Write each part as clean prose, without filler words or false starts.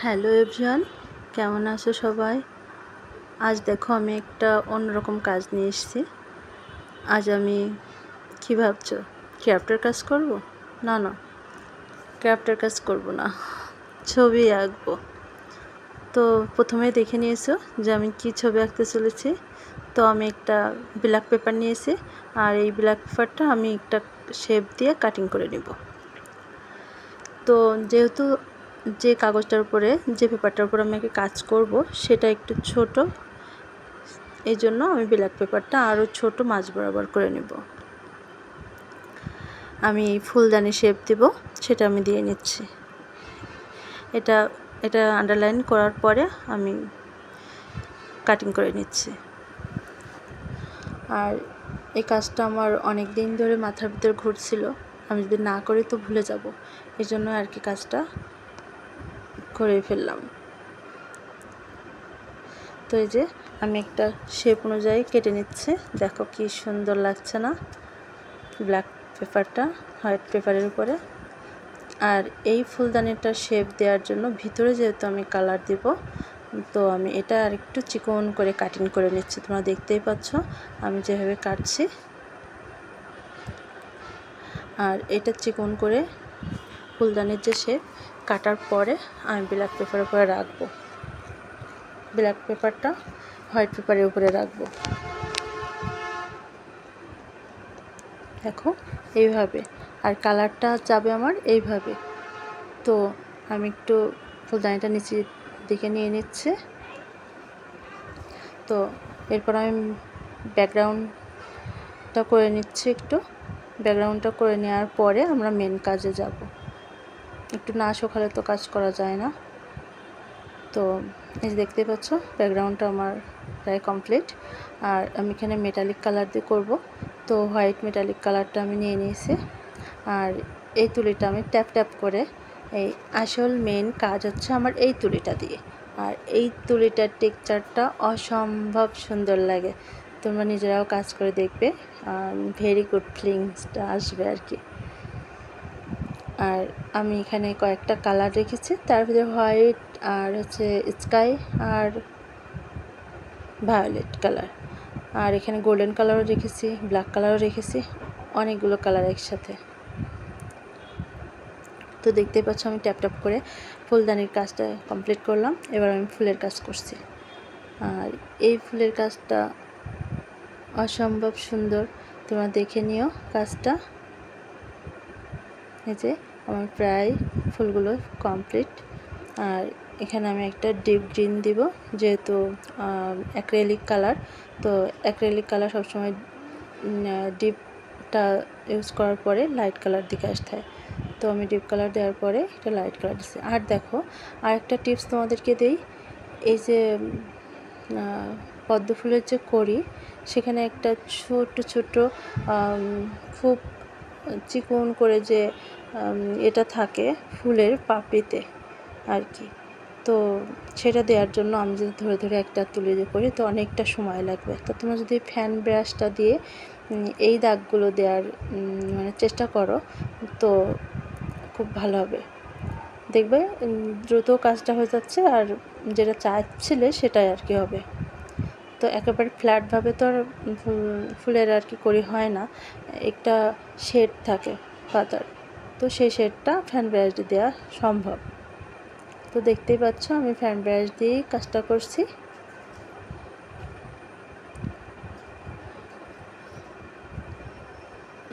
Hello everyone, কেমন আছো সবাই? আজ দেখো আমি একটা অন্যরকম কাজ নিয়ে এসেছি। আজ আমি কি ভাবছো, ক্রাফটের কাজ করব? না না, ক্রাফটের কাজ করব না, ছবি আঁকবো। তো প্রথমে দেখে নিয়েছো যে আমি কি ছবি আঁকতে চলেছি। তো আমি একটা ব্ল্যাক পেপার নিয়েছি, আর এই ব্ল্যাক পেপারটা আমি একটা শেপ দিয়ে কাটিং করে নিব। তো যেহেতু যে কাগজটার উপরে, যে পেপারটার উপরে আমি কাজ করব সেটা একটু ছোট, এই জন্য আমি ব্ল্যাক পেপারটা আরও ছোট মাঝ বরাবর করে নেব। আমি ফুলদানি শেপ দেব, সেটা আমি দিয়ে নিচ্ছি। এটা আন্ডারলাইন করার পরে আমি কাটিং করে নিচ্ছি। আর এই কাজটা আমার অনেক দিন ধরে মাথার ভিতর ঘুরছিল, আমি যদি না করি তো ভুলে যাব, এই জন্য আর কি কাজটা করে ফেললাম। তো এই যে আমি একটা শেপ অনুযায়ী কেটে নিচ্ছি। দেখো কি সুন্দর লাগছে না ব্ল্যাক পেপারটা হোয়াইট পেপারের উপরে। আর এই ফুলদানিটা শেপ দেওয়ার জন্য ভিতরে যেহেতু আমি কালার দেব, তো আমি এটা আর একটু চিকন করে কাটিং করে নিচ্ছি। তোমরা দেখতেই পাচ্ছ আমি যেভাবে কাটছি। আর এটা চিকন করে ফুলদানির যে শেপ কাটার পরে আমি ব্ল্যাক পেপারের উপরে রাখবো, ব্ল্যাক পেপারটা হোয়াইট পেপারের উপরে রাখবো। দেখো এইভাবে, আর কালারটা যাবে আমার এইভাবে। তো আমি একটু ফুলদানিটা নিচের দিকে নিয়ে নিচ্ছে। তো এরপর আমি ব্যাকগ্রাউন্ডটা করে নিচ্ছি। ব্যাকগ্রাউন্ডটা করে নেওয়ার পরে আমরা মেন কাজে যাব। একটু না শুকালে তো কাজ করা যায় না। তো এই যে দেখতে পাচ্ছ ব্যাকগ্রাউন্ডটা আমার প্রায় কমপ্লিট। আর আমি এখানে মেটালিক কালার দিয়ে করব, তো হোয়াইট মেটালিক কালারটা আমি নিয়ে নিয়েছি। আর এই তুলিটা আমি ট্যাপ ট্যাপ করে, এই আসল মেন কাজ হচ্ছে আমার এই তুলিটা দিয়ে। আর এই তুলিটার টেক্সচারটা অসম্ভব সুন্দর লাগে, তোমরা নিজেরাও কাজ করে দেখবে, ভেরি গুড ফিলিংসটা আসবে আর কি। আর আমি এখানে কয়েকটা কালার রেখেছি, তার ভিতরে হোয়াইট আর হচ্ছে স্কাই আর ভায়োলেট কালার, আর এখানে গোল্ডেন কালারও রেখেছি, ব্ল্যাক কালারও রেখেছি, অনেকগুলো কালার একসাথে। তো দেখতেই পাচ্ছ আমি ট্যাপ ট্যাপ করে ফুলদানির কাজটা কমপ্লিট করলাম। এবার আমি ফুলের কাজ করছি। আর এই ফুলের কাজটা অসম্ভব সুন্দর, তোমরা দেখে নিও কাজটা। এই যে আমার প্রায় ফুলগুলো কমপ্লিট। আর এখানে আমি একটা ডিপ গ্রিন দিব, যেহেতু অ্যাক্রিলিক কালার, তো অ্যাক্রিলিক কালার সবসময় ডিপটা ইউজ করার পরে লাইট কালার দিকে আসতে হয়। তো আমি ডিপ কালার দেওয়ার পরে একটা লাইট কালার দিচ্ছি। আর দেখো আরেকটা টিপস তোমাদেরকে দেই, এই যে পদ্ম ফুলের যে কড়ি, সেখানে একটা ছোট ছোট খুব চিকন করে যে এটা থাকে ফুলের পাপড়িতে আর কি, তো সেটা দেওয়ার জন্য আমি যদি ধরে ধরে একটা তুলে দিয়ে করি তো অনেকটা সময় লাগবে। তো তোমরা যদি ফ্যান ব্রাশটা দিয়ে এই দাগগুলো দেওয়ার মানে চেষ্টা করো তো খুব ভালো হবে, দেখবে দ্রুত কাজটা হয়ে যাচ্ছে, আর যেটা চাইছিলে সেটাই আর কি হবে। তো একেবারে ফ্ল্যাটভাবে তো আর ফুলের আর কি করি হয় না, একটা শেড থাকে পাতার, তো সেই শেডটা ফ্যান ব্রাশ দিয়ে দেওয়া সম্ভব। তো দেখতেই পাচ্ছ আমি ফ্যান ব্রাশ দিয়েই কাজটা করছি।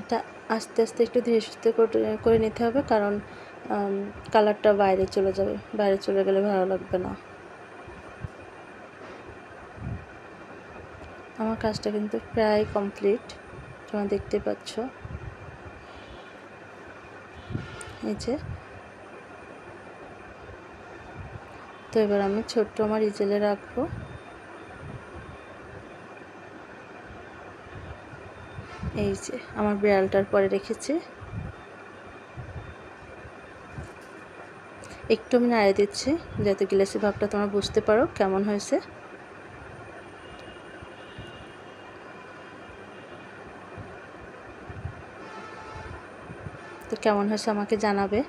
এটা আস্তে আস্তে একটু ধীরে সুস্থে করে নিতে হবে, কারণ কালারটা বাইরে চলে যাবে, বাইরে চলে গেলে ভালো লাগবে না। আমার কাজটা কিন্তু প্রায় কমপ্লিট, তোমরা দেখতে পাচ্ছ। এই যে, তো এবার আমি ছোট্ট আমার ইজেলে রাখবো। এই যে আমার বিড়ালটার পরে রেখেছি, একটু আমি নাড়িয়ে দিচ্ছি যাতে গ্লেসি ভাবটা তোমরা বুঝতে পারো কেমন হয়েছে। তো কেমন হয়েছে আমাকে জানাবে।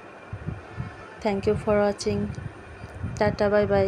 Thank you for watching. Tata, bye by.